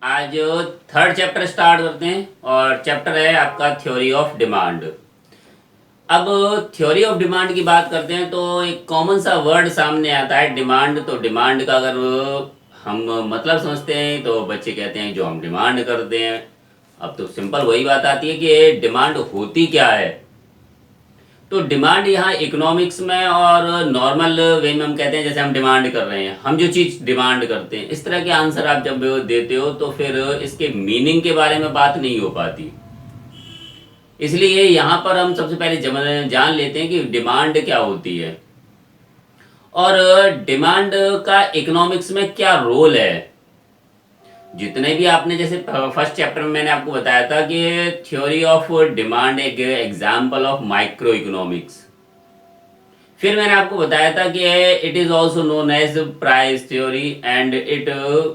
आज third chapter start करते हैं और चैप्टर है आपका थ्योरी ऑफ डिमांड। अब थ्योरी ऑफ डिमांड की बात करते हैं तो एक कॉमन सा वर्ड सामने आता है डिमांड। तो डिमांड का अगर हम मतलब समझते हैं तो बच्चे कहते हैं जो हम डिमांड करते हैं। अब तो सिंपल वही बात आती है कि डिमांड होती क्या है। तो डिमांड यहाँ इकोनॉमिक्स में और नॉर्मल वे में हम कहते हैं जैसे हम डिमांड कर रहे हैं, हम जो चीज़ डिमांड करते हैं, इस तरह के आंसर आप जब देते हो तो फिर इसके मीनिंग के बारे में बात नहीं हो पाती। इसलिए यहाँ पर हम सबसे पहले जान लेते हैं कि डिमांड क्या होती है और डिमांड का इकोनॉमिक्स में क्या रोल है। जितने भी आपने जैसे फर्स्ट चैप्टर में मैंने आपको बताया था कि थ्योरी ऑफ डिमांड एक एग्जाम्पल ऑफ माइक्रो इकोनॉमिक्स। फिर मैंने आपको बताया था कि it is also known as price theory and it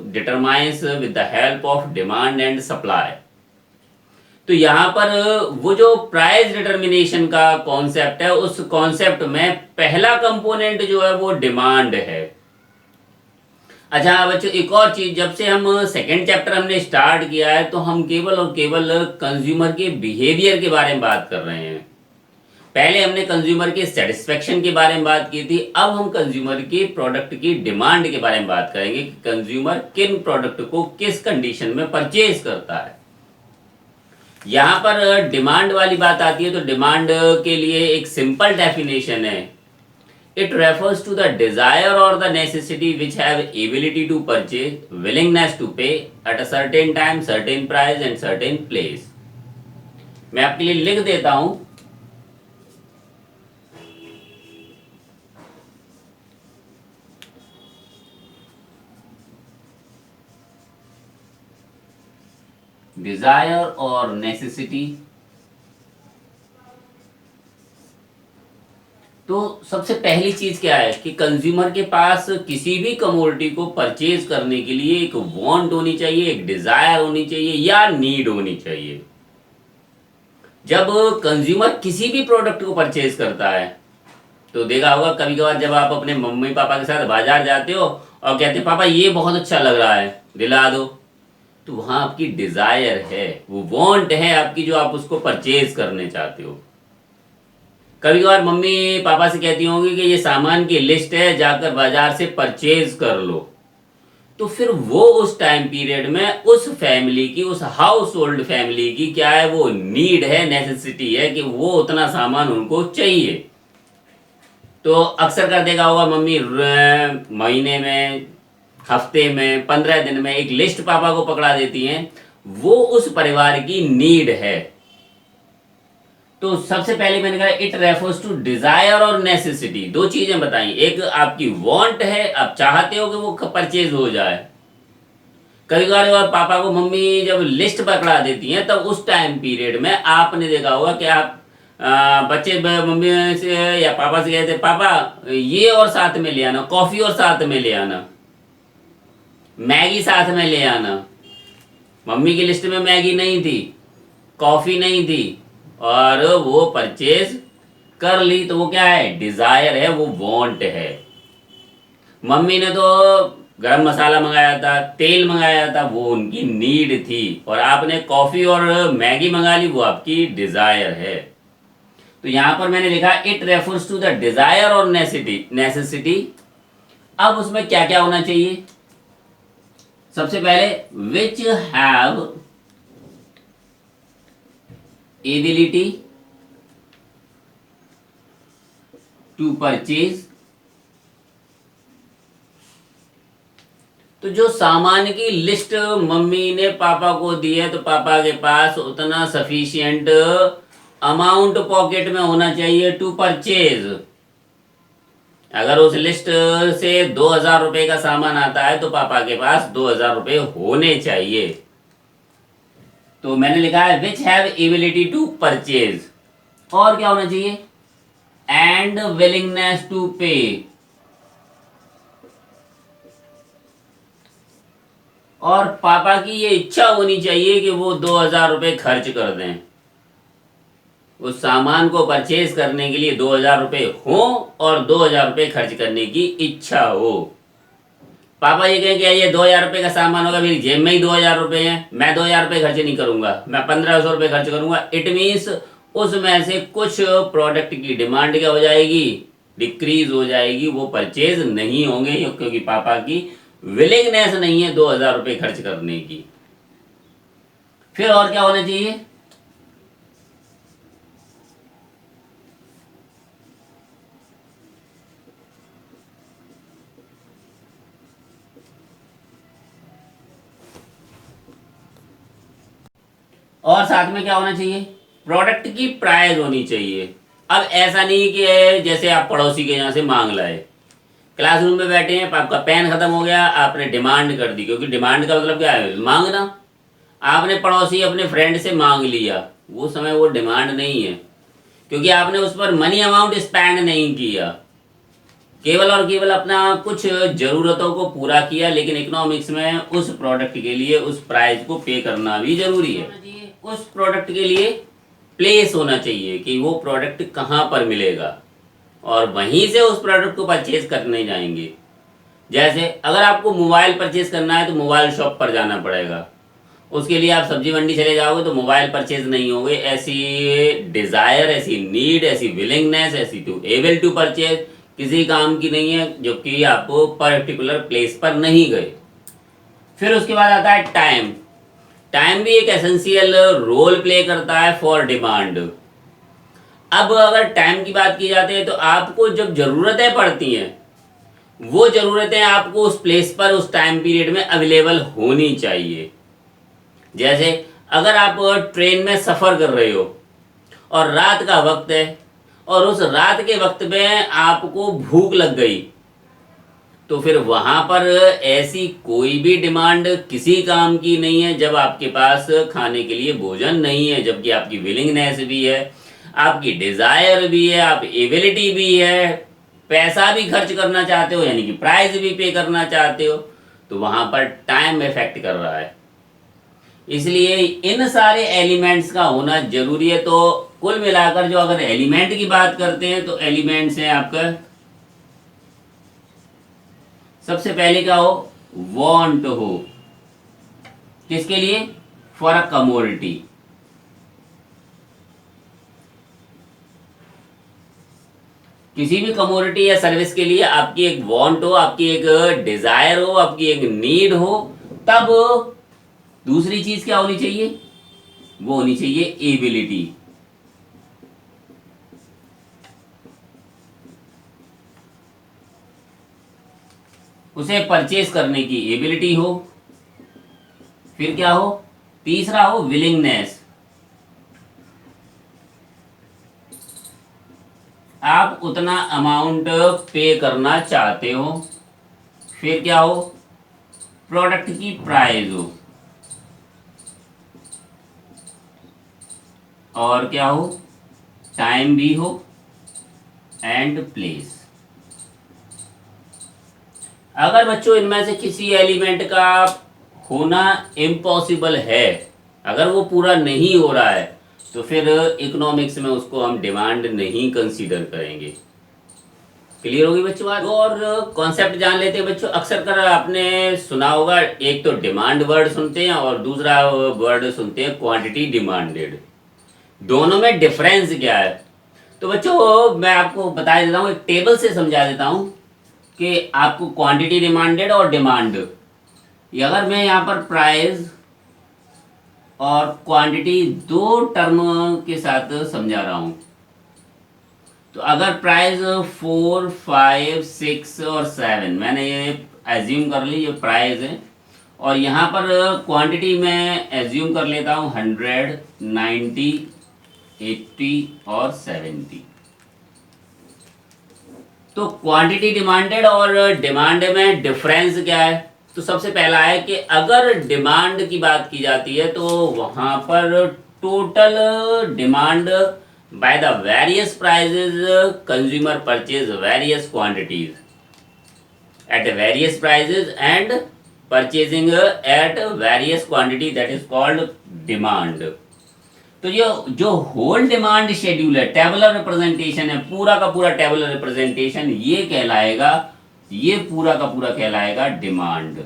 determines with the help of demand and supply. तो यहाँ पर वो जो प्राइस डिटर्मिनेशन का कॉन्सेप्ट है, उस कॉन्सेप्ट में पहला कंपोनेंट जो है वो डिमांड है। अच्छा बच्चों, एक और चीज, जब से हम सेकेंड चैप्टर हमने स्टार्ट किया है तो हम केवल और केवल कंज्यूमर के बिहेवियर के बारे में बात कर रहे हैं। पहले हमने कंज्यूमर के सेटिस्फेक्शन के बारे में बात की थी, अब हम कंज्यूमर के प्रोडक्ट की डिमांड के बारे में बात करेंगे कि कंज्यूमर किन प्रोडक्ट को किस कंडीशन में परचेज करता है। यहाँ पर डिमांड वाली बात आती है तो डिमांड के लिए एक सिंपल डेफिनेशन है। It refers to the desire और the necessity which have ability to purchase, willingness to pay at a certain time, certain price and certain place. मैं आपके लिए लिख देता हूं। डिजायर और नेसेसिटी। तो सबसे पहली चीज क्या है कि कंज्यूमर के पास किसी भी कमोडिटी को परचेज करने के लिए एक वांट होनी चाहिए, एक डिजायर होनी चाहिए या नीड होनी चाहिए। जब कंज्यूमर किसी भी प्रोडक्ट को परचेज करता है तो देखा होगा कभी कभार जब आप अपने मम्मी पापा के साथ बाजार जाते हो और कहते हैं पापा ये बहुत अच्छा लग रहा है दिला दो, तो वहां आपकी डिजायर है, वो वांट है आपकी, जो आप उसको परचेज करने चाहते हो। कभी कभार मम्मी पापा से कहती होंगी कि ये सामान की लिस्ट है, जाकर बाजार से परचेज कर लो। तो फिर वो उस टाइम पीरियड में उस फैमिली की, उस हाउस होल्ड फैमिली की क्या है, वो नीड है, नेसेसिटी है कि वो उतना सामान उनको चाहिए। तो अक्सर कर देखा होगा मम्मी महीने में, हफ्ते में, 15 दिन में एक लिस्ट पापा को पकड़ा देती हैं। वो उस परिवार की नीड है। तो सबसे पहले मैंने कहा इट रेफर्स टू डिजायर और नेसेसिटी। दो चीजें बताई, एक आपकी वांट है, आप चाहते हो कि वो परचेज हो जाए। कभी कभार पापा को मम्मी जब लिस्ट पकड़ा देती हैं तब उस टाइम पीरियड में आपने देखा होगा कि आप बच्चे मम्मी से या पापा से कहते पापा ये और साथ में ले आना, कॉफी और साथ में ले आना, मैगी साथ में ले आना। मम्मी की लिस्ट में मैगी नहीं थी, कॉफी नहीं थी और वो परचेज कर ली, तो वो क्या है, डिजायर है, वो वांट है। मम्मी ने तो गरम मसाला मंगाया था, तेल मंगाया था, वो उनकी नीड थी, और आपने कॉफी और मैगी मंगा ली, वो आपकी डिजायर है। तो यहां पर मैंने लिखा it refers to the desire और नेसेसिटी। अब उसमें क्या क्या होना चाहिए, सबसे पहले which have ability to purchase. तो जो सामान की लिस्ट मम्मी ने पापा को दी है तो पापा के पास उतना सफिशिएंट अमाउंट पॉकेट में होना चाहिए टू परचेज। अगर उस लिस्ट से 2000 रुपए का सामान आता है तो पापा के पास 2000 रुपए होने चाहिए। तो मैंने लिखा है which have ability to purchase, और क्या होना चाहिए, एंड विलिंगनेस टू पे। और पापा की ये इच्छा होनी चाहिए कि वो 2000 रुपए खर्च कर दें, उस सामान को परचेज करने के लिए 2000 रुपए हो और 2000 रुपए खर्च करने की इच्छा हो। पापा ये कहें कि ये 2,000 रुपये का सामान होगा, मेरी जेब में ही 2,000 रुपये हैं, मैं 2,000 रुपये खर्च नहीं करूंगा, मैं 1,500 रुपये खर्च करूंगा। इट मीन्स उसमें से कुछ प्रोडक्ट की डिमांड क्या हो जाएगी, डिक्रीज हो जाएगी, वो परचेज नहीं होंगे क्योंकि पापा की विलिंगनेस नहीं है 2,000 रुपये खर्च करने की। फिर और क्या होना चाहिए, और साथ में क्या होना चाहिए, प्रोडक्ट की प्राइस होनी चाहिए। अब ऐसा नहीं कि जैसे आप पड़ोसी के यहाँ से मांग लाए, क्लासरूम में बैठे हैं, आपका पेन खत्म हो गया, आपने डिमांड कर दी, क्योंकि डिमांड का मतलब क्या है, मांगना। आपने पड़ोसी अपने फ्रेंड से मांग लिया, वो समय वो डिमांड नहीं है, क्योंकि आपने उस पर मनी अमाउंट स्पेंड नहीं किया, केवल और केवल अपना कुछ जरूरतों को पूरा किया। लेकिन इकोनॉमिक्स में उस प्रोडक्ट के लिए उस प्राइस को पे करना भी जरूरी है। उस प्रोडक्ट के लिए प्लेस होना चाहिए कि वो प्रोडक्ट कहाँ पर मिलेगा, और वहीं से उस प्रोडक्ट को परचेज करने जाएंगे। जैसे अगर आपको मोबाइल परचेज करना है तो मोबाइल शॉप पर जाना पड़ेगा, उसके लिए आप सब्जी मंडी चले जाओगे तो मोबाइल परचेज नहीं होंगे। ऐसी डिज़ायर, ऐसी नीड, ऐसी विलिंगनेस, ऐसी टू एबल टू परचेज किसी काम की नहीं है, जो कि आप पर्टिकुलर प्लेस पर नहीं गए। फिर उसके बाद आता है टाइम। टाइम भी एक एसेंशियल रोल प्ले करता है फॉर डिमांड। अब अगर टाइम की बात की जाती है तो आपको जब ज़रूरतें पड़ती हैं, वो ज़रूरतें आपको उस प्लेस पर उस टाइम पीरियड में अवेलेबल होनी चाहिए। जैसे अगर आप ट्रेन में सफ़र कर रहे हो और रात का वक्त है, और उस रात के वक्त में आपको भूख लग गई, तो फिर वहाँ पर ऐसी कोई भी डिमांड किसी काम की नहीं है जब आपके पास खाने के लिए भोजन नहीं है, जबकि आपकी विलिंगनेस भी है, आपकी डिज़ायर भी है, आप एबिलिटी भी है, पैसा भी खर्च करना चाहते हो, यानी कि प्राइस भी पे करना चाहते हो, तो वहाँ पर टाइम इफेक्ट कर रहा है। इसलिए इन सारे एलिमेंट्स का होना जरूरी है। तो कुल मिलाकर जो अगर एलिमेंट की बात करते हैं तो एलिमेंट्स हैं आपका, सबसे पहले क्या हो, वांट हो, किसके लिए, फॉर अ कमोडिटी। किसी भी कमोडिटी या सर्विस के लिए आपकी एक वांट हो, आपकी एक डिजायर हो, आपकी एक नीड हो, तब दूसरी चीज क्या होनी चाहिए, वो होनी चाहिए एबिलिटी। उसे परचेज करने की एबिलिटी हो। फिर क्या हो, तीसरा हो विलिंगनेस, आप उतना अमाउंट पे करना चाहते हो। फिर क्या हो, प्रोडक्ट की प्राइस हो। और क्या हो, टाइम भी हो एंड प्लेस। अगर बच्चों इनमें से किसी एलिमेंट का होना इम्पॉसिबल है, अगर वो पूरा नहीं हो रहा है, तो फिर इकोनॉमिक्स में उसको हम डिमांड नहीं कंसीडर करेंगे। क्लियर होगी बच्चों बात। और कॉन्सेप्ट जान लेते हैं बच्चों। अक्सर कर आपने सुना होगा, एक तो डिमांड वर्ड सुनते हैं और दूसरा वर्ड सुनते हैं क्वांटिटी डिमांडेड। दोनों में डिफरेंस क्या है, तो बच्चों मैं आपको बता देता हूँ, एक टेबल से समझा देता हूँ कि आपको क्वांटिटी डिमांडेड और डिमांड, ये अगर मैं यहाँ पर प्राइस और क्वांटिटी दो टर्म के साथ समझा रहा हूँ, तो अगर प्राइस 4, 5, 6 और 7 मैंने ये एज्यूम कर ली, ये प्राइस है, और यहाँ पर क्वांटिटी में एज्यूम कर लेता हूँ 100, 90, 80 और 70। तो क्वांटिटी डिमांडेड और डिमांड में डिफरेंस क्या है, तो सबसे पहला है कि अगर डिमांड की बात की जाती है तो वहाँ पर total demand by the various prices consumer purchase various quantities at various prices and purchasing at various quantity, that is called demand। तो जो होल डिमांड शेड्यूल है, टेबुलर रिप्रेजेंटेशन है, पूरा का पूरा टेबुलर रिप्रेजेंटेशन, ये कहलाएगा ये पूरा का पूरा कहलाएगा डिमांड।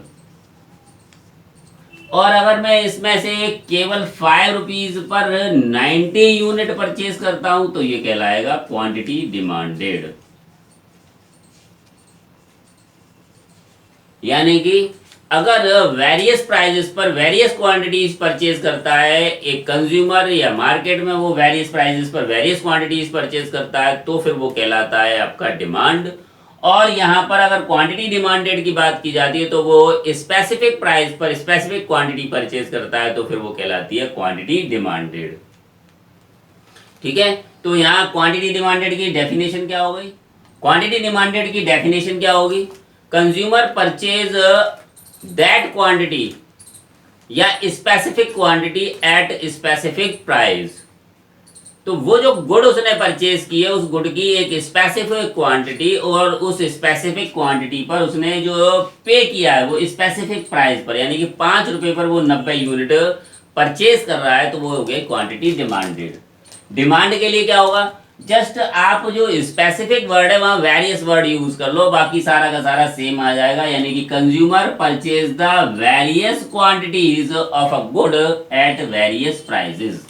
और अगर मैं इसमें से केवल 5 रुपीज पर 90 यूनिट परचेज करता हूं तो ये कहलाएगा क्वांटिटी डिमांडेड। यानी कि अगर वेरियस प्राइजेस पर वेरियस क्वांटिटीज परचेज करता है एक कंज्यूमर, या मार्केट में वो वेरियस प्राइजेस पर वेरियस क्वांटिटीज परचेज करता है, तो फिर वो कहलाता है आपका डिमांड। और यहाँ पर अगर क्वांटिटी डिमांडेड की बात की जाती है तो वो स्पेसिफिक प्राइस पर स्पेसिफिक क्वांटिटी परचेज करता है, तो फिर वो कहलाती है क्वांटिटी डिमांडेड। ठीक है, तो यहाँ क्वांटिटी डिमांडेड की डेफिनेशन क्या हो गई? क्वांटिटी डिमांडेड की डेफिनेशन क्या होगी? कंज्यूमर परचेज दैट क्वांटिटी या specific quantity eight specific price. तो वो जो गुड उसने परचेज की है उस गुड की एक स्पेसिफिक क्वांटिटी, और उस स्पेसिफिक क्वांटिटी पर उसने जो पे किया है वो स्पेसिफिक प्राइस पर, यानी कि 5 रुपए पर वो 90 यूनिट परचेज कर रहा है, तो वो हो गई क्वांटिटी डिमांडेड। डिमांड के लिए क्या होगा? जस्ट आप जो स्पेसिफिक वर्ड है वहां वेरियस वर्ड यूज कर लो, बाकी सारा का सारा सेम आ जाएगा। यानी कि consumer purchase the various quantities of a good at various prices.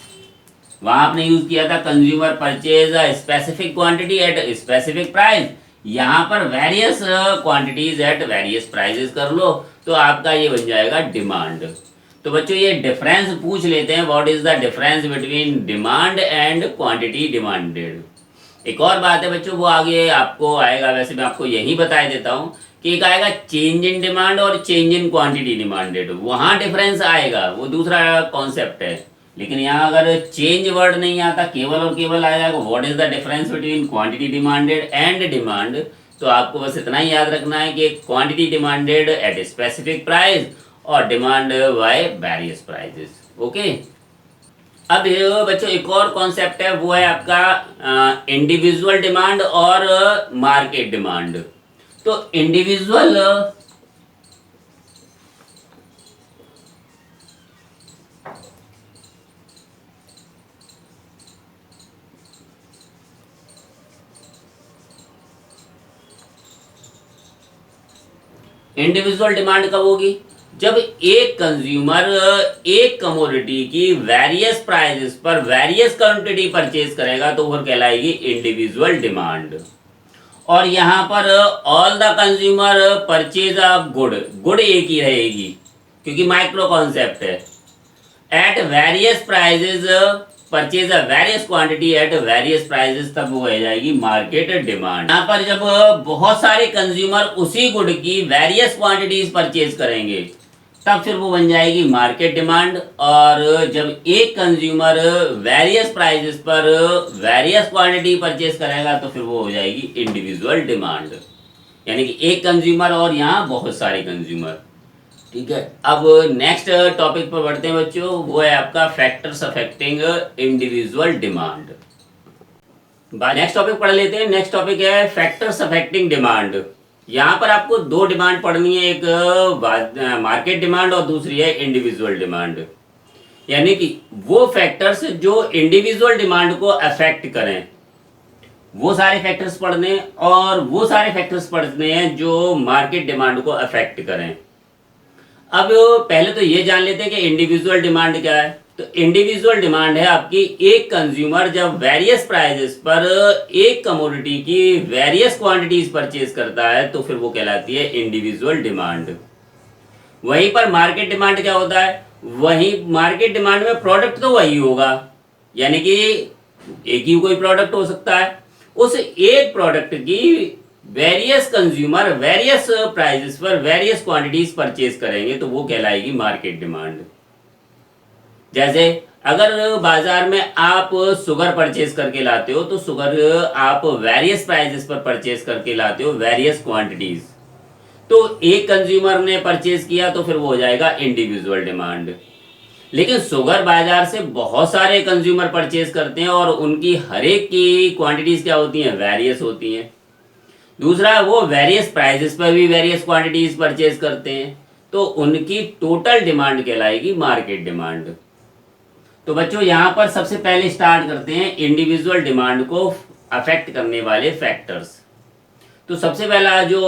वहां आपने यूज किया था consumer purchase a specific quantity eight specific price, यहां पर various quantities at various prices कर लो, तो आपका ये बन जाएगा डिमांड। तो बच्चों ये डिफरेंस पूछ लेते हैं, what is the difference between demand and quantity demanded. एक और बात है बच्चों, वो आगे आपको आएगा, वैसे मैं आपको यही बता देता हूँ कि एक आएगा चेंज इन डिमांड और चेंज इन क्वांटिटी डिमांडेड, वहां डिफरेंस आएगा, वो दूसरा कॉन्सेप्ट है। लेकिन यहाँ अगर चेंज वर्ड नहीं आता, केवल और केवल आ जाएगा what is the difference between quantity demanded and demand, तो आपको बस इतना ही याद रखना है कि quantity demanded at specific price और demand by various prices. Okay, अब बच्चों एक और कॉन्सेप्ट है, वो है आपका इंडिविजुअल डिमांड और मार्केट डिमांड। तो इंडिविजुअल इंडिविजुअल डिमांड कब होगी? जब एक कंज्यूमर एक कमोडिटी की वेरियस प्राइसेस पर वेरियस क्वांटिटी परचेज करेगा तो वो कहलाएगी इंडिविजुअल डिमांड। और यहां पर all the consumer purchase of good, good एक ही रहेगी क्योंकि माइक्रो कॉन्सेप्ट है, at various prices purchase a various quantity at various prices, तब वो हो जाएगी मार्केट डिमांड। यहाँ पर जब बहुत सारे कंज्यूमर उसी गुड की वेरियस क्वांटिटीज परचेज करेंगे तब फिर वो बन जाएगी मार्केट डिमांड। और जब एक कंज्यूमर वेरियस प्राइसेस पर वेरियस क्वांटिटी परचेज करेगा तो फिर वो हो जाएगी इंडिविजुअल डिमांड, यानी कि एक कंज्यूमर और यहाँ बहुत सारे कंज्यूमर। ठीक है, अब नेक्स्ट टॉपिक पर बढ़ते हैं बच्चों, वो है आपका factors affecting individual demand. Next topic पढ़ लेते हैं। नेक्स्ट टॉपिक है फैक्टर्स अफेक्टिंग डिमांड। यहाँ पर आपको दो डिमांड पढ़नी है, एक मार्केट डिमांड और दूसरी है इंडिविजुअल डिमांड। यानी कि वो फैक्टर्स जो इंडिविजुअल डिमांड को अफेक्ट करें, वो सारे फैक्टर्स पढ़ने, और वो सारे फैक्टर्स पढ़ने हैं जो मार्केट डिमांड को अफेक्ट करें। अब पहले तो ये जान लेते हैं कि इंडिविजुअल डिमांड क्या है। तो इंडिविजुअल डिमांड है आपकी एक कंज्यूमर जब वेरियस प्राइसेस पर एक कमोडिटी की वेरियस क्वांटिटीज परचेज करता है तो फिर वो कहलाती है इंडिविजुअल डिमांड। वहीं पर मार्केट डिमांड क्या होता है? वही मार्केट डिमांड में प्रोडक्ट तो वही होगा, यानी कि एक ही कोई प्रोडक्ट हो सकता है, उस एक प्रोडक्ट की वेरियस कंज्यूमर वेरियस प्राइसेस पर वेरियस क्वांटिटीज परचेज करेंगे तो वो कहलाएगी मार्केट डिमांड। जैसे अगर बाजार में आप शुगर परचेज करके लाते हो तो शुगर आप वेरियस प्राइसेस पर परचेज करके लाते हो वेरियस क्वांटिटीज, तो एक कंज्यूमर ने परचेज किया तो फिर वो हो जाएगा इंडिविजुअल डिमांड। लेकिन शुगर बाजार से बहुत सारे कंज्यूमर परचेज करते हैं और उनकी हर एक की क्वांटिटीज क्या होती हैं? वेरियस होती हैं। दूसरा, वो वेरियस प्राइसेस पर भी वेरियस क्वांटिटीज परचेज करते हैं, तो उनकी टोटल डिमांड कहलाएगी मार्केट डिमांड। तो बच्चों यहाँ पर सबसे पहले स्टार्ट करते हैं इंडिविजुअल डिमांड को अफेक्ट करने वाले फैक्टर्स। तो सबसे पहला जो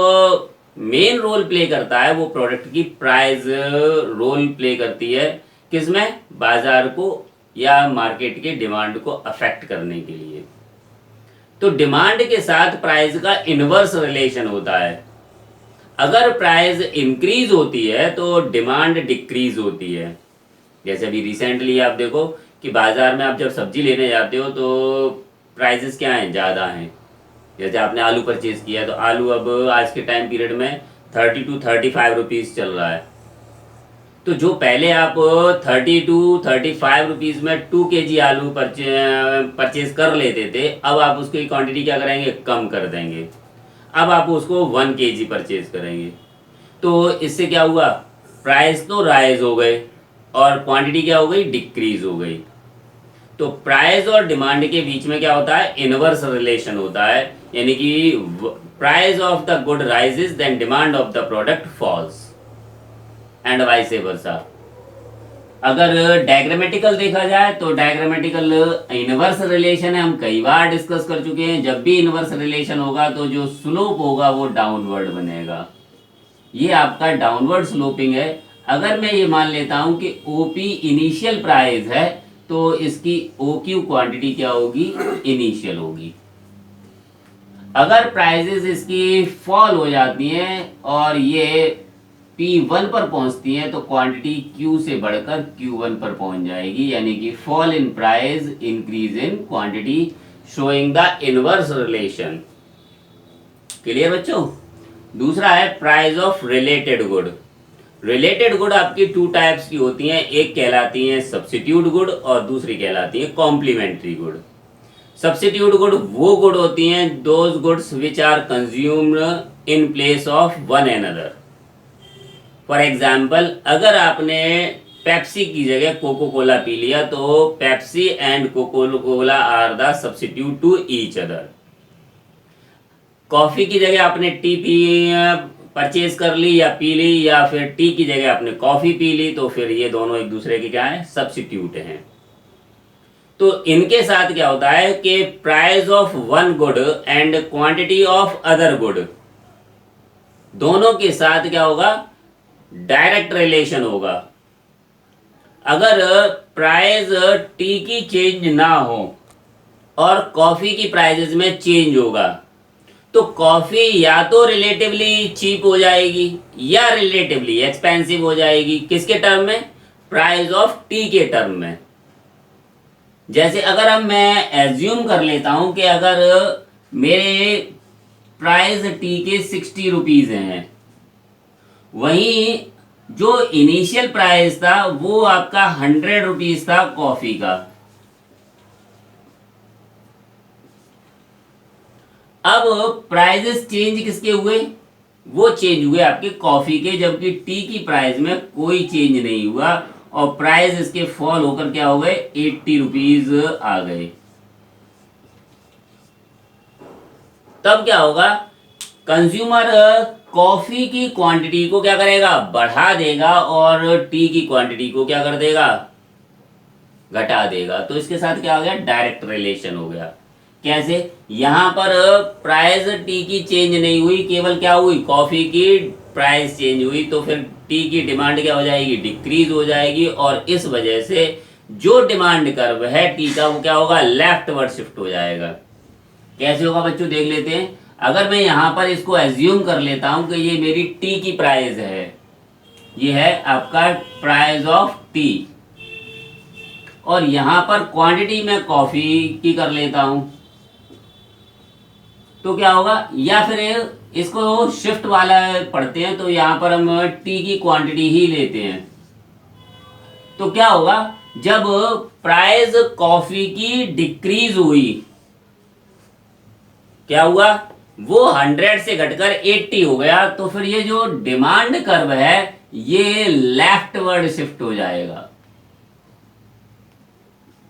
मेन रोल प्ले करता है वो प्रोडक्ट की प्राइस रोल प्ले करती है, किसमें, बाजार को या मार्केट के डिमांड को अफेक्ट करने के लिए। तो डिमांड के साथ प्राइस का इनवर्स रिलेशन होता है। अगर प्राइस इंक्रीज होती है तो डिमांड डिक्रीज होती है। जैसे अभी रिसेंटली आप देखो कि बाजार में आप जब सब्जी लेने जाते हो तो प्राइसेस क्या हैं, ज़्यादा हैं। जैसे आपने आलू परचेज किया तो आलू अब आज के टाइम पीरियड में 30 to 35 रुपीज़ चल रहा है। तो जो पहले आप 30 to 35 रुपीज़ में 2 kg आलू परचेज कर लेते थे, अब आप उसकी क्वांटिटी क्या करेंगे, कम कर देंगे। अब आप उसको 1 kg परचेज करेंगे। तो इससे क्या हुआ, प्राइस तो राइज हो गए और क्वांटिटी क्या हो गई, डिक्रीज हो गई। तो प्राइस और डिमांड के बीच में क्या होता है, इनवर्स रिलेशन होता है, यानी कि price of the good rises then demand of the product falls and vice versa. अगर डायग्रामेटिकल देखा जाए तो डायग्रामेटिकल इनवर्स रिलेशन है, हम कई बार डिस्कस कर चुके हैं। जब भी इनवर्स रिलेशन होगा तो जो स्लोप होगा वो डाउनवर्ड बनेगा। ये आपका डाउनवर्ड स्लोपिंग है। अगर मैं ये मान लेता हूं कि ओपी इनिशियल प्राइस है तो इसकी ओक्यू क्वांटिटी क्या होगी, इनिशियल होगी। अगर प्राइजेस इसकी फॉल हो जाती हैं और ये P1 पर पहुंचती हैं तो क्वांटिटी Q से बढ़कर Q1 पर पहुंच जाएगी, यानी कि fall in price increase in quantity, showing the inverse relation. Clear बच्चों। दूसरा है price of related good. Related good आपकी 2 टाइप्स की होती हैं, एक कहलाती है सब्स्टिट्यूट गुड और दूसरी कहलाती है कॉम्प्लीमेंट्री गुड। सब्स्टिट्यूट गुड वो गुड होती हैं those goods which are consumed in place of one another. For example, अगर आपने पेप्सी की जगह कोको कोला पी लिया तो Pepsi and Coca Cola are the substitute to each other. Coffee की जगह आपने टी पी परचेज कर ली या पी ली, या फिर टी की जगह आपने कॉफी पी ली, तो फिर ये दोनों एक दूसरे के क्या है, सब्स्टिट्यूट हैं। तो इनके साथ क्या होता है कि price of one good and quantity of other good, दोनों के साथ क्या होगा, डायरेक्ट रिलेशन होगा। अगर प्राइस टी की चेंज ना हो और कॉफी की प्राइसेस में चेंज होगा तो कॉफी या तो रिलेटिवली चीप हो जाएगी या रिलेटिवली एक्सपेंसिव हो जाएगी। किसके टर्म में, प्राइस ऑफ टी के टर्म में। जैसे अगर मैं एज्यूम कर लेता हूं कि अगर मेरे प्राइस टी के 60 रुपीज हैं, वहीं जो इनिशियल प्राइस था वो आपका 100 रुपीज था कॉफी का। अब प्राइजेस चेंज किसके हुए, वो चेंज हुए आपके कॉफी के, जबकि टी की प्राइस में कोई चेंज नहीं हुआ और प्राइस इसके फॉल होकर क्या हो गए, 80 रुपीज आ गए। तब क्या होगा, कंज्यूमर कॉफी की क्वांटिटी को क्या करेगा, बढ़ा देगा और टी की क्वांटिटी को क्या कर देगा, घटा देगा। तो इसके साथ क्या हो गया, डायरेक्ट रिलेशन हो गया। कैसे, यहां पर प्राइस टी की चेंज नहीं हुई, केवल क्या हुई, कॉफी की प्राइस चेंज हुई, तो फिर टी की डिमांड क्या हो जाएगी, डिक्रीज हो जाएगी और इस वजह से जो डिमांड कर्व है टी का वो क्या होगा, लेफ्टवर्ड शिफ्ट हो जाएगा। कैसे होगा बच्चों, देख लेते हैं। अगर मैं यहां पर इसको एज्यूम कर लेता हूं कि ये मेरी टी की प्राइस है, ये है आपका प्राइस ऑफ टी, और यहां पर क्वांटिटी में कॉफी की कर लेता हूं, तो क्या होगा, या फिर इसको शिफ्ट वाला पढ़ते हैं तो यहां पर हम टी की क्वांटिटी ही लेते हैं। तो क्या होगा, जब प्राइस कॉफी की डिक्रीज हुई, क्या हुआ, वो 100 से घटकर 80 हो गया, तो फिर ये जो डिमांड कर्व है ये लेफ्टवर्ड शिफ्ट हो जाएगा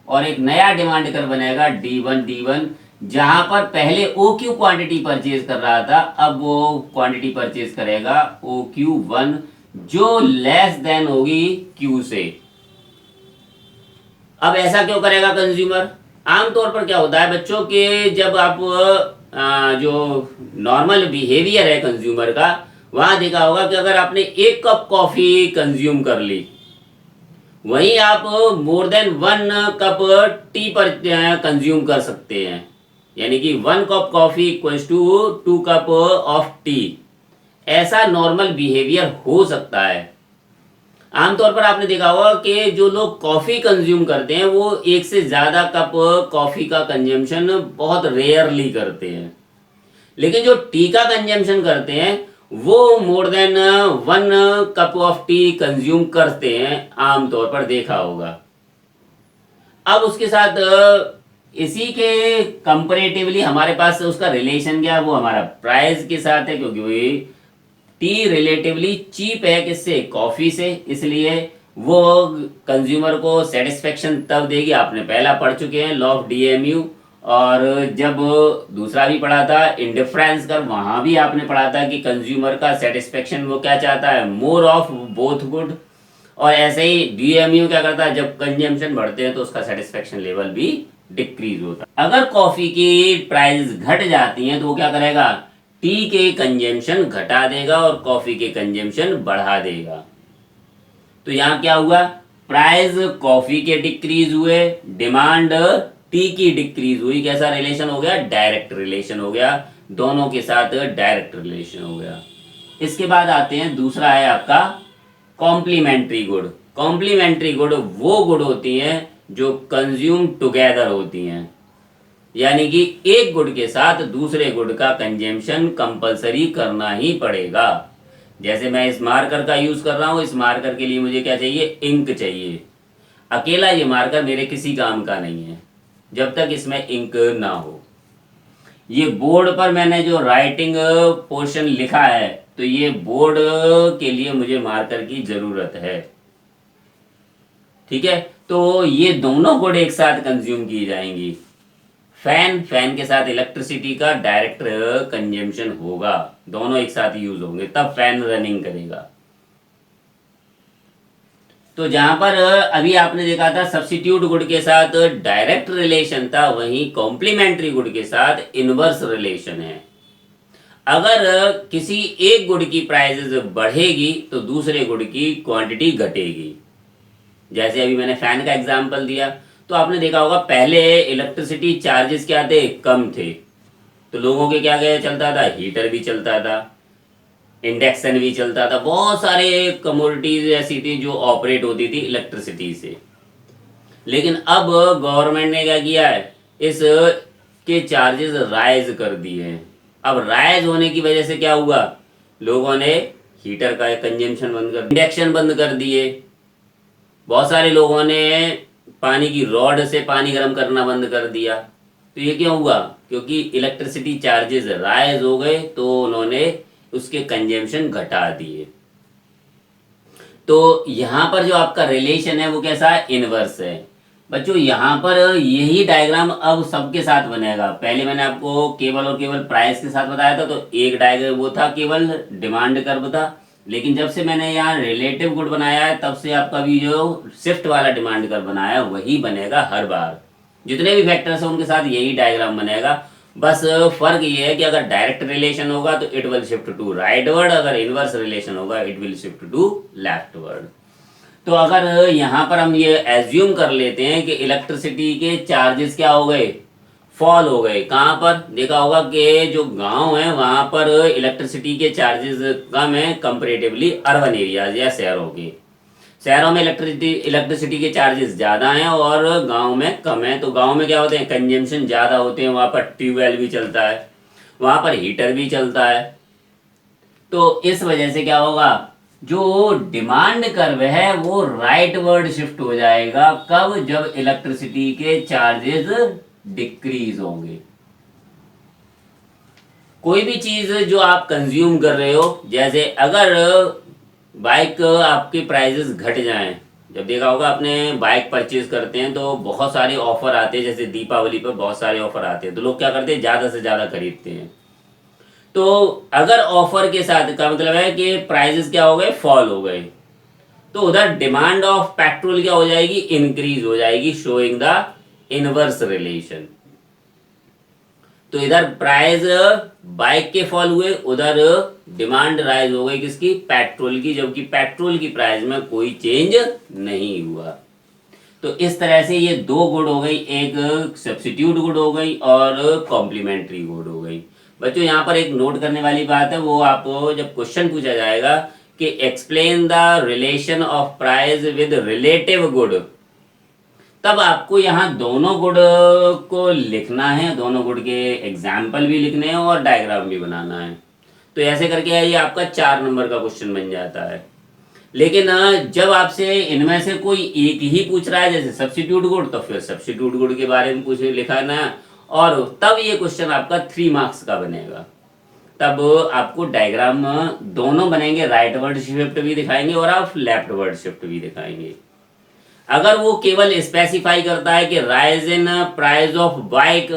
और एक नया डिमांड कर्व बनेगा D1, जहां पर पहले OQ क्वांटिटी परचेज कर रहा था, अब वो क्वांटिटी परचेज करेगा OQ1 जो लेस देन होगी Q से। अब ऐसा क्यों करेगा कंज्यूमर, आमतौर पर क्या होता है बच्चों कि जब आप जो नॉर्मल बिहेवियर है कंज्यूमर का, वहां देखा होगा कि अगर आपने 1 कप कॉफी कंज्यूम कर ली, वहीं आप मोर देन 1 कप टी पर कंज्यूम कर सकते हैं। यानी कि 1 cup coffee equals to 2 cup of tea. ऐसा नॉर्मल बिहेवियर हो सकता है। आमतौर पर आपने देखा होगा कि जो लोग कॉफी कंज्यूम करते हैं वो एक से ज्यादा कप कॉफी का कंजम्पशन बहुत रेयरली करते हैं, लेकिन जो टी का कंजम्पशन करते हैं वो मोर than 1 cup of T consume करते हैं, आमतौर पर देखा होगा। अब उसके साथ इसी के कंपैरेटिवली हमारे पास उसका रिलेशन क्या है, वो हमारा प्राइस के साथ है, क्योंकि वही टी रिलेटिवली चीप है किससे, कॉफी से, इसलिए वो कंज्यूमर को सेटिस्फेक्शन तब देगी। आपने पहला पढ़ चुके हैं लॉ ऑफ डीएमयू, और जब दूसरा भी पढ़ा था इंडिफरेंस कर, वहां भी आपने पढ़ा था कि कंज्यूमर का सेटिस्फेक्शन वो क्या चाहता है, मोर ऑफ बोथ गुड। और ऐसे ही डीएमयू क्या करता है, जब कंजम्पशन बढ़ते हैं तो उसका सेटिस्फेक्शन लेवल भी डिक्रीज होता है। अगर कॉफी की प्राइस घट जाती हैं तो वो क्या करेगा, टी के कंजम्पशन घटा देगा और कॉफी के कंजम्पशन बढ़ा देगा। तो यहां क्या हुआ, प्राइस कॉफी के डिक्रीज हुए, डिमांड टी की डिक्रीज हुई। कैसा रिलेशन हो गया, डायरेक्ट रिलेशन हो गया, दोनों के साथ डायरेक्ट रिलेशन हो गया। इसके बाद आते हैं, दूसरा है आपका कॉम्प्लीमेंट्री गुड। कॉम्प्लीमेंट्री गुड वो गुड होती हैं जो कंज्यूम टुगेदर होती हैं, यानी कि एक गुड के साथ दूसरे गुड का कंजम्पशन कंपलसरी करना ही पड़ेगा। जैसे मैं इस मार्कर का यूज कर रहा हूं, इस मार्कर के लिए मुझे क्या चाहिए, इंक चाहिए। अकेला ये मार्कर मेरे किसी काम का नहीं है जब तक इसमें इंक ना हो। ये बोर्ड पर मैंने जो राइटिंग पोर्शन लिखा है, तो ये बोर्ड के लिए मुझे मार्कर की जरूरत है। ठीक है, तो ये दोनों गुड एक साथ कंज्यूम की जाएंगी। फैन के साथ इलेक्ट्रिसिटी का डायरेक्ट कंजम्पशन होगा, दोनों एक साथ यूज होंगे तब फैन रनिंग करेगा। तो जहां पर अभी आपने देखा था सब्स्टिट्यूट गुड के साथ डायरेक्ट रिलेशन था, वहीं कॉम्प्लीमेंट्री गुड के साथ इनवर्स रिलेशन है। अगर किसी एक गुड की प्राइसेस बढ़ेगी तो दूसरे गुड की क्वांटिटी घटेगी। जैसे अभी मैंने फैन का एग्जांपल दिया, तो आपने देखा होगा पहले इलेक्ट्रिसिटी चार्जेस क्या थे, कम थे, तो लोगों के क्या क्या चलता था, हीटर भी चलता था, इंडक्शन भी चलता था, बहुत सारे कमोडिटीज ऐसी थी जो ऑपरेट होती थी इलेक्ट्रिसिटी से। लेकिन अब गवर्नमेंट ने क्या किया है, इस के चार्जेस राइज कर दिए हैं। अब राइज होने की वजह से क्या हुआ, लोगों ने हीटर का कंजम्पशन बंद कर, इंडक्शन बंद कर दिए। बहुत सारे लोगों ने पानी की रॉड से पानी गर्म करना बंद कर दिया। तो ये क्यों हुआ, क्योंकि इलेक्ट्रिसिटी चार्जेस राइज हो गए तो उन्होंने उसके कंजम्पशन घटा दिए। तो यहां पर जो आपका रिलेशन है वो कैसा है, इनवर्स है। बच्चों यहाँ पर यही डायग्राम अब सबके साथ बनेगा। पहले मैंने आपको केवल और केवल प्राइस के साथ बताया था, तो एक डायग्राम वो था, केवल डिमांड कर्व था। लेकिन जब से मैंने यहाँ रिलेटिव गुड बनाया है, तब से आपका भी जो शिफ्ट वाला डिमांड कर्व बनाया वही बनेगा हर बार। जितने भी फैक्टर्स हैं उनके साथ यही डायग्राम बनेगा। बस फर्क ये है कि अगर डायरेक्ट रिलेशन होगा तो it will shift to rightward, अगर इनवर्स रिलेशन होगा it will shift to leftward. तो अगर यहाँ पर हम ये एज्यूम कर लेते हैं कि इलेक्ट्रिसिटी के चार्जेस क्या हो गए, फॉल हो गए। कहाँ पर देखा होगा कि जो गांव है वहां पर इलेक्ट्रिसिटी के चार्जेस कम है कंपेरेटिवली अर्बन एरियाज या शहरों के। शहरों में इलेक्ट्रिसिटी के चार्जेस ज़्यादा हैं और गांव में कम है। तो गांव में क्या होते हैं, कंजम्पशन ज़्यादा होते हैं, वहाँ पर ट्यूबवेल भी चलता है, वहाँ पर हीटर भी चलता है। तो इस वजह से क्या होगा, जो डिमांड कर्व है वो राइट वर्ड शिफ्ट हो जाएगा। कब, जब इलेक्ट्रिसिटी के चार्जेस डिक्रीज होंगे। कोई भी चीज जो आप कंज्यूम कर रहे हो, जैसे अगर बाइक आपके प्राइसेस घट जाएं, जब देखा होगा आपने बाइक परचेज करते हैं तो बहुत सारे ऑफर आते हैं, जैसे दीपावली पर बहुत सारे ऑफर आते हैं, तो लोग क्या करते हैं, ज्यादा से ज्यादा खरीदते हैं। तो अगर ऑफर के साथ का मतलब है कि प्राइसेस क्या हो गए, फॉल हो गए, तो उधर डिमांड ऑफ पेट्रोल क्या हो जाएगी, इंक्रीज हो जाएगी, शोइंग द इनवर्स रिलेशन। तो इधर प्राइस बाइक के फॉल हुए, उधर डिमांड राइज हो गई किसकी, पेट्रोल की, जबकि पेट्रोल की प्राइस में कोई चेंज नहीं हुआ। तो इस तरह से ये दो गुड हो गई, एक सब्स्टिट्यूट गुड हो गई और कॉम्प्लीमेंट्री गुड हो गई। बच्चों यहाँ पर एक नोट करने वाली बात है, वो आपको जब क्वेश्चन पूछा जाएगा कि explain the relation of price with relative good, तब आपको यहाँ दोनों गुड को लिखना है, दोनों गुड के एग्जाम्पल भी लिखने हैं और डायग्राम भी बनाना है। तो ऐसे करके ये आपका 4 नंबर का क्वेश्चन बन जाता है। लेकिन जब आपसे इनमें से कोई एक ही पूछ रहा है, जैसे सब्स्टिट्यूट गुड, तो फिर सब्स्टिट्यूट गुड के बारे में कुछ लिखाना है, और तब ये क्वेश्चन आपका 3 मार्क्स का बनेगा। तब आपको डायग्राम दोनों बनेंगे, राइट वर्ड शिफ्ट भी दिखाएंगे और आप लेफ्ट वर्ड शिफ्ट भी दिखाएंगे। अगर वो केवल स्पेसिफाई करता है कि rise in price of bike,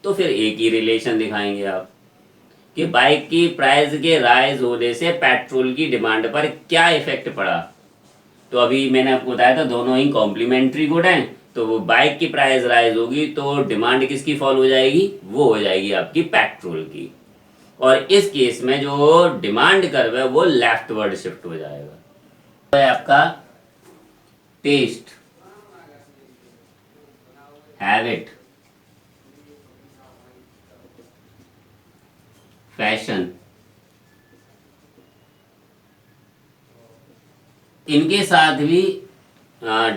तो फिर एक ही रिलेशन दिखाएंगे आप कि बाइक की प्राइस के राइज होने से पेट्रोल की डिमांड पर क्या इफेक्ट पड़ा। तो अभी मैंने आपको बताया था दोनों ही कॉम्प्लीमेंट्री गुड हैं, तो वो बाइक की प्राइस राइज होगी तो डिमांड किसकी फॉल हो जाएगी, वो हो जाएगी आपकी पेट्रोल की। और इस केस में जो डिमांड कर्व है वो लेफ्ट वर्ड शिफ्ट हो जाएगा। तो है आपका टेस्ट, हैबिट, फैशन, इनके साथ भी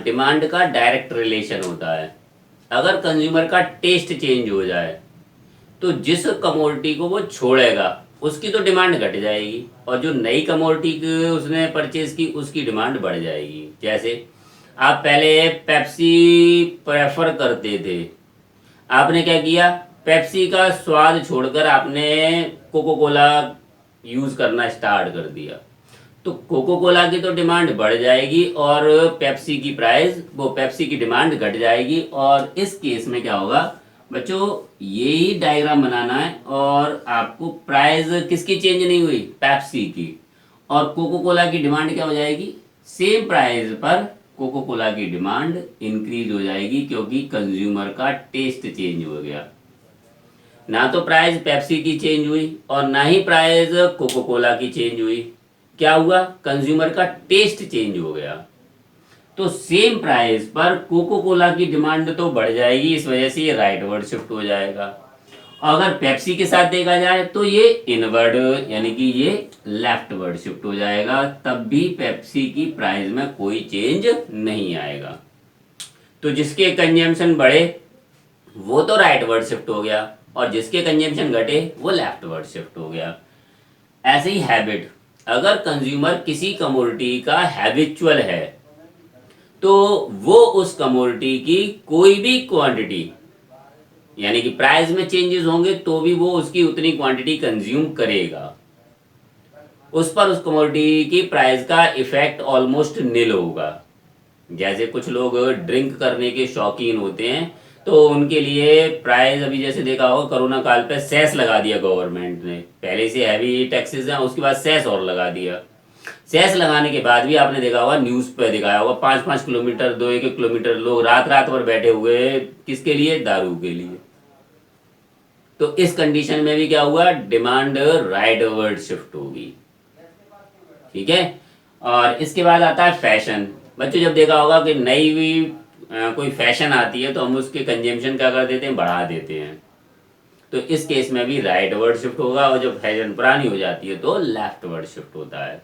डिमांड का डायरेक्ट रिलेशन होता है। अगर कंज्यूमर का टेस्ट चेंज हो जाए तो जिस कमोडिटी को वो छोड़ेगा उसकी तो डिमांड घट जाएगी, और जो नई कमोडिटी उसने परचेज की उसकी डिमांड बढ़ जाएगी। जैसे आप पहले पेप्सी प्रेफर करते थे, आपने क्या किया, पेप्सी का स्वाद छोड़कर आपने कोको कोला यूज करना स्टार्ट कर दिया, तो कोको कोला की तो डिमांड बढ़ जाएगी और पेप्सी की प्राइस, वो पेप्सी की डिमांड घट जाएगी। और इस केस में क्या होगा बच्चों, यही डायग्राम बनाना है, और आपको प्राइस किसकी चेंज नहीं हुई, पेप्सी की, और कोको कोला की डिमांड क्या हो जाएगी, सेम प्राइस पर कोको कोला की डिमांड इंक्रीज हो जाएगी, क्योंकि कंज्यूमर का टेस्ट चेंज हो गया। ना तो प्राइस पेप्सी की चेंज हुई और ना ही प्राइस कोको कोला की चेंज हुई, क्या हुआ, कंज्यूमर का टेस्ट चेंज हो गया। तो सेम प्राइस पर कोको कोला की डिमांड तो बढ़ जाएगी, इस वजह से ये राइट वर्ड शिफ्ट हो जाएगा। अगर पेप्सी के साथ देखा जाए तो ये इनवर्ड यानी कि ये लेफ्ट वर्ड शिफ्ट हो जाएगा, तब भी पेप्सी की प्राइस में कोई चेंज नहीं आएगा। तो जिसके कंजम्पशन बढ़े वो तो राइट वर्ड शिफ्ट हो गया, और जिसके कंजम्पशन घटे वो लेफ्ट वर्ड शिफ्ट हो गया। ऐसे ही हैबिट, अगर कंज्यूमर किसी कमोडिटी का हैबिचुअल है तो वो उस कमोडिटी की कोई भी क्वांटिटी, यानी कि प्राइस में चेंजेस होंगे तो भी वो उसकी उतनी क्वांटिटी कंज्यूम करेगा, उस पर उस कमोडिटी की प्राइस का इफेक्ट ऑलमोस्ट निल होगा। जैसे कुछ लोग ड्रिंक करने के शौकीन होते हैं, तो उनके लिए प्राइस, अभी जैसे देखा होगा कोरोना काल पे सेस लगा दिया गवर्नमेंट ने, पहले से हैवी टैक्सेस हैं उसके बाद सेस और लगा दिया। सेस लगाने के बाद भी आपने देखा होगा, न्यूज पे दिखाया होगा, 5-5 किलोमीटर 2-1 किलोमीटर लोग रात रात भर बैठे हुए, किसके लिए, दारू के लिए। तो इस कंडीशन में भी क्या हुआ, डिमांड राइट वर्ड शिफ्ट होगी, ठीक है। और इसके बाद आता है फैशन। बच्चों जब देखा होगा कि नई भी कोई फैशन आती है तो हम उसके कंजम्पशन क्या कर देते हैं, बढ़ा देते हैं, तो इस केस में भी राइट वर्ड शिफ्ट होगा, और जब फैशन पुरानी हो जाती है तो लेफ्ट वर्ड शिफ्ट होता है।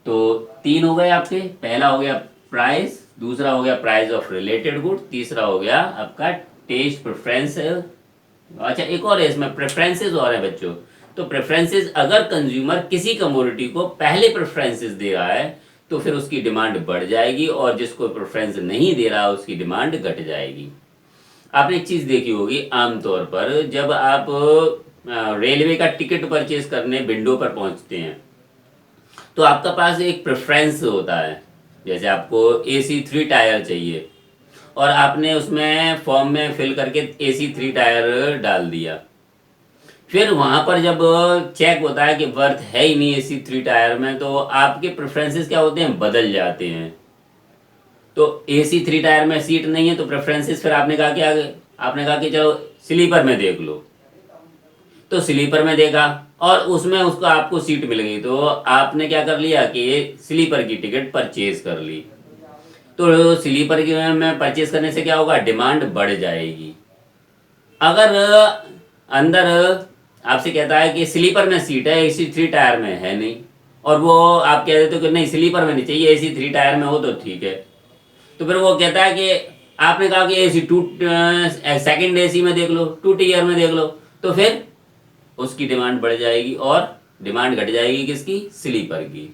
तो 3 हो गए आपके, पहला हो गया प्राइस, दूसरा हो गया प्राइस ऑफ रिलेटेड गुड, तीसरा हो गया आपका टेस्ट प्रेफरेंस। अच्छा एक और है इसमें, प्रेफरेंसेस और है बच्चों। तो प्रेफरेंसेस, अगर कंज्यूमर किसी कमोडिटी को पहले प्रेफरेंसेस दे रहा है तो फिर उसकी डिमांड बढ़ जाएगी, और जिसको प्रेफरेंस नहीं दे रहा उसकी डिमांड घट जाएगी। आपने एक चीज देखी होगी, आमतौर पर जब आप रेलवे का टिकट परचेज करने विंडो पर पहुंचते हैं तो आपका पास एक प्रेफरेंस होता है, जैसे आपको AC 3 टायर चाहिए और आपने उसमें फॉर्म में फिल करके AC 3 टायर डाल दिया, फिर वहां पर जब चेक होता है कि बर्थ है ही नहीं AC 3 टायर में, तो आपके प्रेफरेंसेस क्या होते हैं, बदल जाते हैं। तो AC 3 टायर में सीट नहीं है तो प्रेफरेंसेस फिर आपने कहा कि चलो स्लीपर में देख लो, तो स्लीपर में देखा और उसमें उसको आपको सीट मिल गई, तो आपने क्या कर लिया कि स्लीपर की टिकट परचेज कर ली। तो स्लीपर की में परचेज करने से क्या होगा, डिमांड बढ़ जाएगी। अगर अंदर आपसे कहता है कि स्लीपर में सीट है, एसी 3 टायर में है नहीं, और वो आप कह देते हो कि नहीं स्लीपर में नहीं चाहिए, एसी 3 टायर में हो तो ठीक है, तो फिर वो कहता है कि आपने कहा कि एसी 2 सेकंड एसी में देख लो, 2 टीयर में देख लो, तो फिर उसकी डिमांड बढ़ जाएगी और डिमांड घट जाएगी किसकी, स्लीपर की।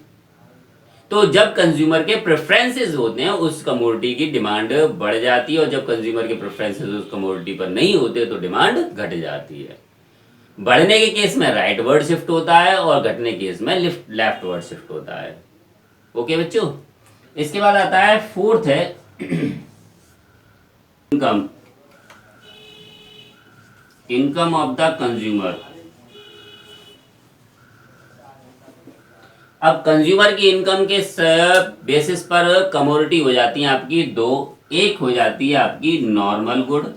तो जब कंज्यूमर के प्रेफरेंसेस होते हैं उस कमोडिटी की डिमांड बढ़ जाती है, और जब कंज्यूमर के प्रेफरेंसेस उस कमोडिटी पर नहीं होते तो डिमांड घट जाती है। बढ़ने के केस में राइट वर्ड शिफ्ट होता है और घटने के केस में लेफ्ट वर्ड शिफ्ट होता है। ओके बच्चों, इसके बाद आता है फोर्थ है income, income of the consumer. अब कंज्यूमर की इनकम के बेसिस पर कमोडिटी हो जाती है आपकी दो, एक हो जाती है आपकी नॉर्मल गुड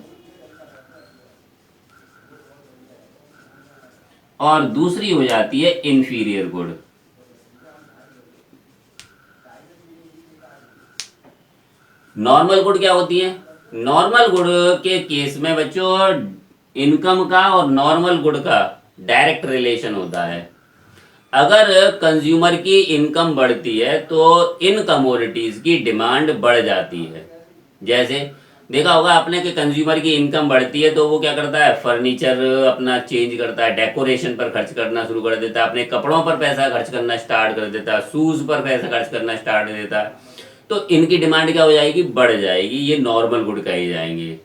और दूसरी हो जाती है इंफीरियर गुड। नॉर्मल गुड क्या होती है, नॉर्मल गुड के केस में बच्चों इनकम का और नॉर्मल गुड का डायरेक्ट रिलेशन होता है। अगर कंज्यूमर की इनकम बढ़ती है तो इन कमोडिटीज की डिमांड बढ़ जाती है। जैसे देखा होगा आपने कि कंज्यूमर की इनकम बढ़ती है तो वो क्या करता है, फर्नीचर अपना चेंज करता है, डेकोरेशन पर खर्च करना शुरू कर देता है, अपने कपड़ों पर पैसा खर्च करना स्टार्ट कर देता है, शूज पर पैसा खर्च करना स्टार्ट कर देता है। तो इनकी डिमांड क्या हो जाएगी, बढ़ जाएगी। ये नॉर्मल गुड कहे जाएंगे,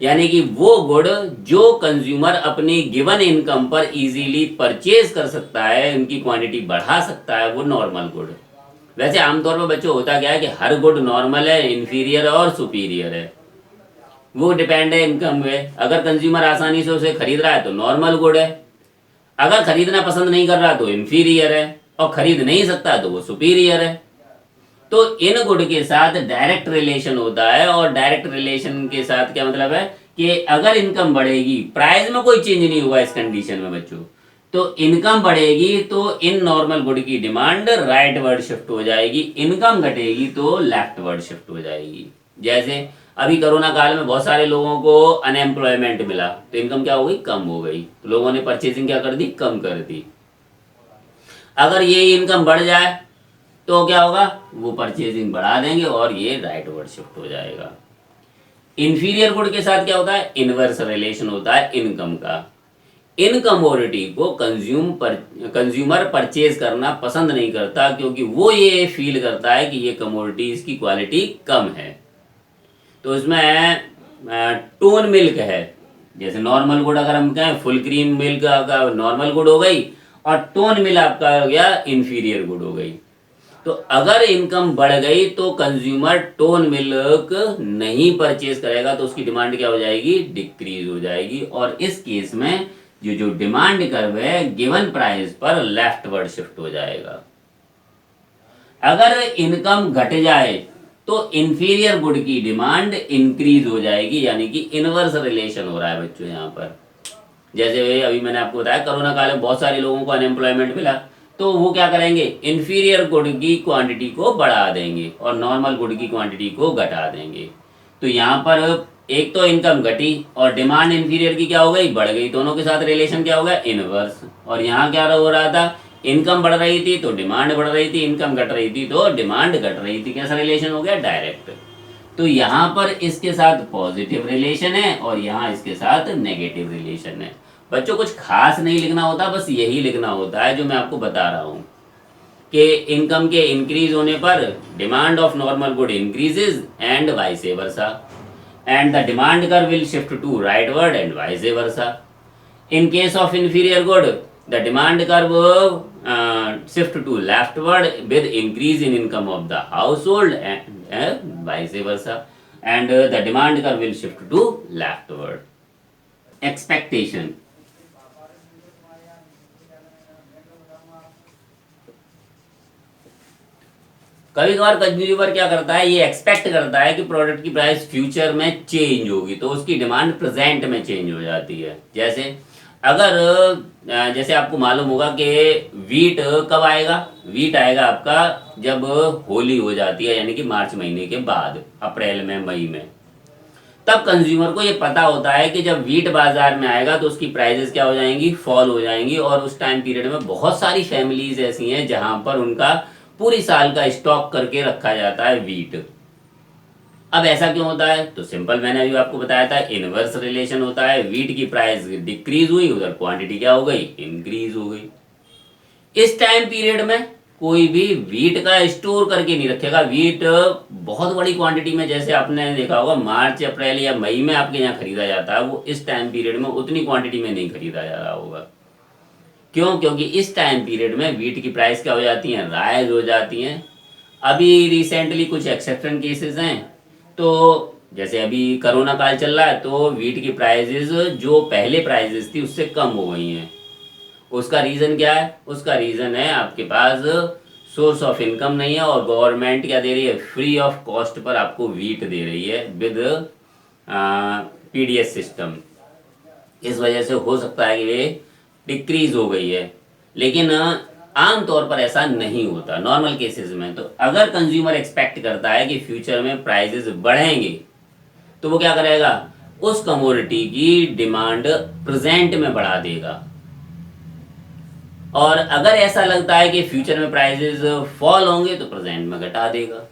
यानी कि वो गुड जो कंज्यूमर अपनी गिवन इनकम पर इजीली परचेज कर सकता है, इनकी क्वांटिटी बढ़ा सकता है, वो नॉर्मल गुड। वैसे आमतौर पर बच्चों होता क्या है कि हर गुड नॉर्मल है, इंफीरियर और सुपीरियर है, वो डिपेंड है इनकम पे। अगर कंज्यूमर आसानी से उसे खरीद रहा है तो नॉर्मल गुड है, अगर खरीदना पसंद नहीं कर रहा तो इंफीरियर है, और खरीद नहीं सकता तो वो सुपीरियर है। तो इन गुड के साथ डायरेक्ट रिलेशन होता है, और डायरेक्ट रिलेशन के साथ क्या मतलब है कि अगर इनकम बढ़ेगी, प्राइस में कोई चेंज नहीं हुआ इस कंडीशन में बच्चों, तो इनकम बढ़ेगी तो इन नॉर्मल गुड की डिमांड राइट वर्ड शिफ्ट हो जाएगी, इनकम घटेगी तो लेफ्ट वर्ड शिफ्ट हो जाएगी। जैसे अभी कोरोना काल में बहुत सारे लोगों को अनएम्प्लॉयमेंट मिला, तो इनकम क्या हो गई, कम हो गई, तो लोगों ने परचेजिंग क्या कर दी, कम कर दी। अगर ये इनकम बढ़ जाए तो क्या होगा, वो परचेजिंग बढ़ा देंगे और ये राइट वर्ड शिफ्ट हो जाएगा। इंफीरियर गुड के साथ क्या होता है, इनवर्स रिलेशन होता है इनकम का। इन कमोडिटी को कंज्यूमर परचेज करना पसंद नहीं करता, क्योंकि वो ये फील करता है कि ये कमोडिटीज की क्वालिटी कम है। तो इसमें टोन मिल्क है, जैसे नॉर्मल गुड अगर हम कहें फुल क्रीम मिल्क का नॉर्मल गुड हो गई, और टोन मिल्क आपका हो गया इंफीरियर गुड हो गई। तो अगर इनकम बढ़ गई तो कंज्यूमर टोन मिल्क नहीं परचेज करेगा, तो उसकी डिमांड क्या हो जाएगी, डिक्रीज हो जाएगी, और इस केस में जो डिमांड कर्व है गिवन प्राइस पर लेफ्ट वर्ड शिफ्ट हो जाएगा। अगर इनकम घट जाए तो इंफीरियर गुड की डिमांड इंक्रीज हो जाएगी, यानी कि इनवर्स रिलेशन हो रहा है बच्चों यहाँ पर। जैसे अभी मैंने आपको बताया कोरोना काल में बहुत सारे लोगों को अनएम्प्लॉयमेंट मिला, तो वो क्या करेंगे, इंफीरियर गुड की क्वांटिटी को बढ़ा देंगे और नॉर्मल गुड की क्वांटिटी को घटा देंगे। तो यहाँ पर एक तो इनकम घटी और डिमांड इंफीरियर की क्या हो गई, बढ़ गई, दोनों के साथ रिलेशन क्या हो गया, इनवर्स। और यहाँ क्या हो रहा था, इनकम बढ़ रही थी तो डिमांड बढ़ रही थी, इनकम घट रही थी तो डिमांड घट रही थी। कैसा रिलेशन हो गया, डायरेक्ट। तो यहाँ पर इसके साथ पॉजिटिव रिलेशन है और यहाँ इसके साथ नेगेटिव रिलेशन है। बच्चों कुछ खास नहीं लिखना होता, बस यही लिखना होता है जो मैं आपको बता रहा हूँ कि इनकम के इंक्रीज होने पर demand of normal good increases and vice versa, and the demand curve will shift to rightward and vice versa. In case of inferior good the demand curve shift to leftward with increase in income of the household and vice versa, and the demand curve will shift to leftward. Expectation. कभी कभार consumer क्या करता है, ये expect करता है कि product की प्राइस फ्यूचर में चेंज होगी, तो उसकी डिमांड प्रेजेंट में चेंज हो जाती है। जैसे अगर जैसे आपको मालूम होगा कि वीट कब आएगा, वीट आएगा आपका जब होली हो जाती है, यानी कि मार्च महीने के बाद, अप्रैल में, मई में। तब कंज्यूमर को ये पता होता है कि जब वीट बाजार में आएगा तो उसकी प्राइसेस क्या हो जाएंगी, फॉल हो जाएंगी। और उस टाइम पीरियड में बहुत सारी फैमिलीज ऐसी हैं जहां पर उनका पूरी साल का स्टॉक करके रखा जाता है वीट। अब ऐसा क्यों होता है, तो सिंपल, मैंने अभी आपको बताया था, इनवर्स रिलेशन होता है। वीट की प्राइस डिक्रीज हुई, उधर क्वांटिटी क्या हो गई, इंक्रीज हो गई। इस टाइम पीरियड में कोई भी वीट का स्टोर करके नहीं रखेगा। वीट बहुत बड़ी क्वांटिटी में, जैसे आपने देखा होगा मार्च अप्रैल या मई में आपके यहाँ खरीदा जाता है, वो इस टाइम पीरियड में उतनी क्वांटिटी में नहीं खरीदा जा रहा होगा। क्यों? क्योंकि इस टाइम पीरियड में वीट की प्राइस क्या हो जाती है, राइज हो जाती हैं। अभी रिसेंटली कुछ एक्सेप्शन केसेस हैं, तो जैसे अभी कोरोना काल चल रहा है, तो वीट की प्राइसेस जो पहले प्राइसेस थी उससे कम हो गई हैं। उसका रीज़न क्या है? उसका रीज़न है आपके पास सोर्स ऑफ इनकम नहीं है, और गवर्नमेंट क्या दे रही है, फ्री ऑफ कॉस्ट पर आपको वीट दे रही है विद पीडीएस सिस्टम। इस वजह से हो सकता है कि ये डिक्रीज हो गई है, लेकिन आम तौर पर ऐसा नहीं होता नॉर्मल केसेस में। तो अगर कंज्यूमर एक्सपेक्ट करता है कि फ्यूचर में प्राइसेस बढ़ेंगे, तो वो क्या करेगा, उस कमोडिटी की डिमांड प्रेजेंट में बढ़ा देगा। और अगर ऐसा लगता है कि फ्यूचर में प्राइसेस फॉल होंगे, तो प्रेजेंट में घटा देगा।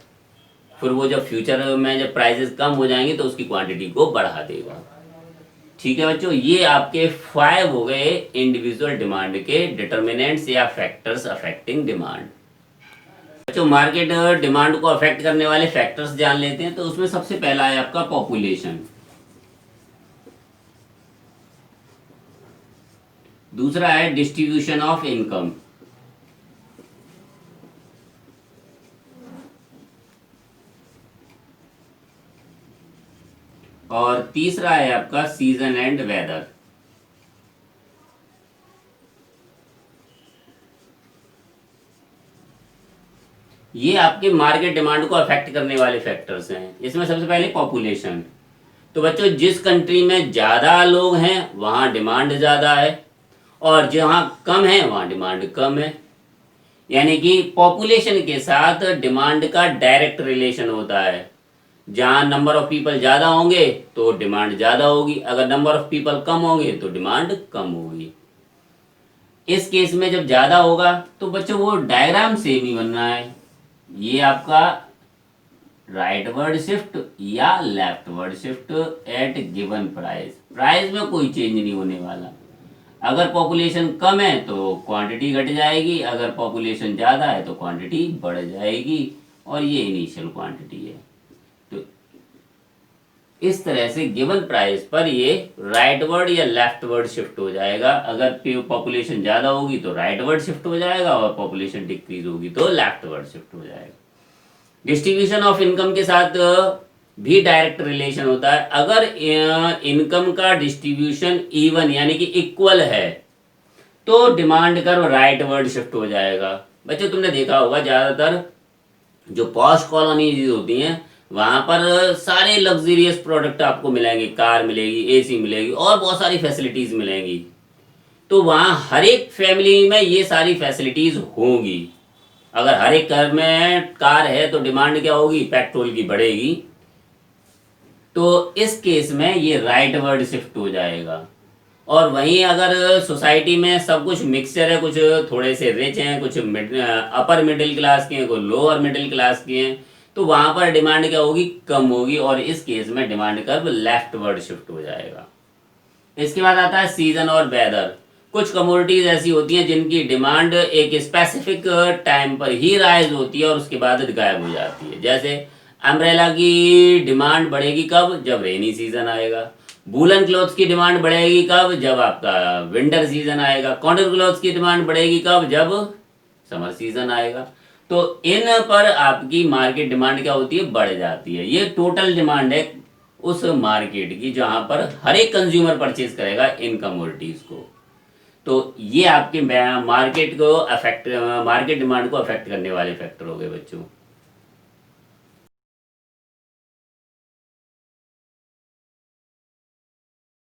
फिर वो जब फ्यूचर में जब प्राइसेस कम हो जाएंगे तो उसकी क्वांटिटी को बढ़ा देगा। ठीक है बच्चों, ये आपके 5 हो गए इंडिविजुअल डिमांड के डिटर्मिनेंट्स या फैक्टर्स अफेक्टिंग डिमांड। बच्चों, मार्केट डिमांड को अफेक्ट करने वाले फैक्टर्स जान लेते हैं। तो उसमें सबसे पहला है आपका पॉपुलेशन, दूसरा है डिस्ट्रीब्यूशन ऑफ इनकम, और तीसरा है आपका सीजन एंड वेदर। ये आपके मार्केट डिमांड को अफेक्ट करने वाले फैक्टर्स हैं। इसमें सबसे पहले पॉपुलेशन। तो बच्चों, जिस कंट्री में ज़्यादा लोग हैं वहाँ डिमांड ज़्यादा है, और जहाँ कम है वहाँ डिमांड कम है। यानी कि पॉपुलेशन के साथ डिमांड का डायरेक्ट रिलेशन होता है। जहाँ नंबर ऑफ पीपल ज़्यादा होंगे तो डिमांड ज़्यादा होगी, अगर नंबर ऑफ पीपल कम होंगे तो डिमांड कम होगी। इस केस में जब ज़्यादा होगा तो बच्चों वो डायग्राम सेम ही बनना है। ये आपका राइट वर्ड शिफ्ट या leftward shift at given price. Price में कोई चेंज नहीं होने वाला। अगर पॉपुलेशन कम है तो क्वांटिटी घट जाएगी, अगर पॉपुलेशन ज़्यादा है तो क्वांटिटी बढ़ जाएगी, और ये इनिशियल क्वांटिटी है। तो इस तरह से गिवन प्राइस पर ये राइट वर्ड या लेफ्ट वर्ड शिफ्ट हो जाएगा। अगर पॉपुलेशन ज़्यादा होगी तो राइट वर्ड शिफ्ट हो जाएगा, और पॉपुलेशन डिक्रीज होगी तो लेफ्ट वर्ड शिफ्ट हो जाएगा। डिस्ट्रीब्यूशन ऑफ इनकम के साथ भी डायरेक्ट रिलेशन होता है। अगर इनकम का डिस्ट्रीब्यूशन इवन यानी कि इक्वल है तो demand curve right word shift हो जाएगा। बच्चों, तुमने देखा होगा ज़्यादातर जो पॉश कॉलोनीज होती हैं वहाँ पर सारे लग्जरियस प्रोडक्ट आपको मिलेंगे, कार मिलेगी, एसी मिलेगी, और बहुत सारी फैसिलिटीज़ मिलेंगी। तो वहाँ हर एक फैमिली में ये सारी फैसिलिटीज़ होंगी। अगर हर एक घर में कार है तो डिमांड क्या होगी, पेट्रोल की बढ़ेगी। तो इस केस में ये राइट वर्ड शिफ्ट हो जाएगा। और वहीं अगर सोसाइटी में सब कुछ मिक्सचर है, कुछ थोड़े से रिच हैं, कुछ अपर मिडिल क्लास के हैं, कुछ लोअर मिडिल क्लास के हैं, तो वहाँ पर डिमांड क्या होगी, कम होगी, और इस केस में demand curve left word shift हो जाएगा। इसके बाद आता है सीजन और वेदर। कुछ कमोडिटीज ऐसी होती हैं जिनकी डिमांड एक स्पेसिफिक टाइम पर ही राइज होती है और उसके बाद गायब हो जाती है। जैसे अम्ब्रेला की डिमांड बढ़ेगी कब, जब रेनी सीजन आएगा। वूलन क्लॉथ्स की डिमांड बढ़ेगी कब, जब आपका विंटर सीजन आएगा। कॉटन क्लॉथ्स की डिमांड बढ़ेगी कब, जब समर सीजन आएगा। तो इन पर आपकी मार्केट डिमांड क्या होती है, बढ़ जाती है। ये टोटल डिमांड है उस मार्केट की जहां पर हर एक कंज्यूमर परचेज करेगा इन कमोडिटीज को। तो ये आपके मार्केट डिमांड को अफेक्ट करने वाले फैक्टर हो गए बच्चों।